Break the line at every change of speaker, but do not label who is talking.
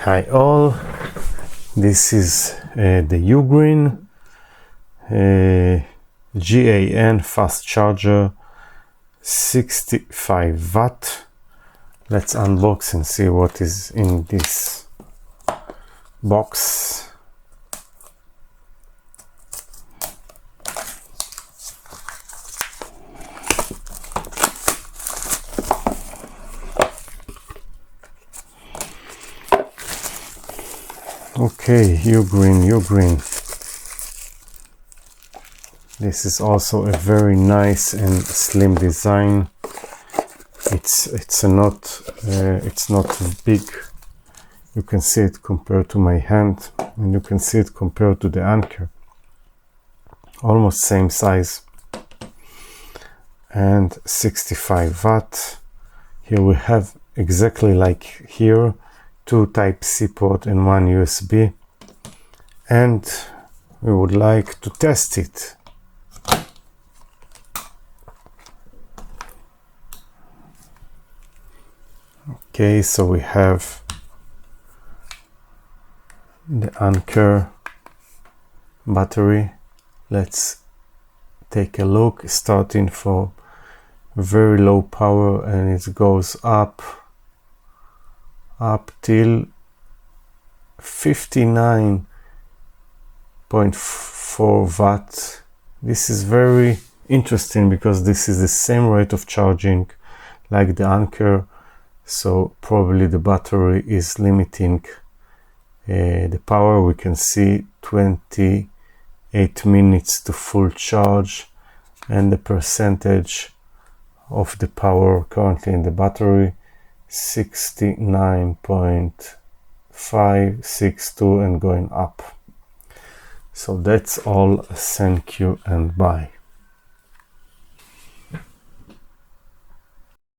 Hi all, this is the Ugreen GAN fast charger, 65 watt. Let's unbox and see what is in this box. Okay, Ugreen. This is also a very nice and slim design. It's not big. You can see it compared to my hand, and you can see it compared to the anchor. Almost same size. And 65 watt. Here we have exactly like here, 2 Type-C port and 1 USB, and we would like to test it. Okay, so we have the anchor battery. Let's take a look, starting for very low power, and it goes up till 59.4 watt. This is very interesting because this is the same rate of charging like the anchor, so probably the battery is limiting the power. We can see 28 minutes to full charge, and the percentage of the power currently in the battery 69.562 and going up. So that's all. Thank you and bye.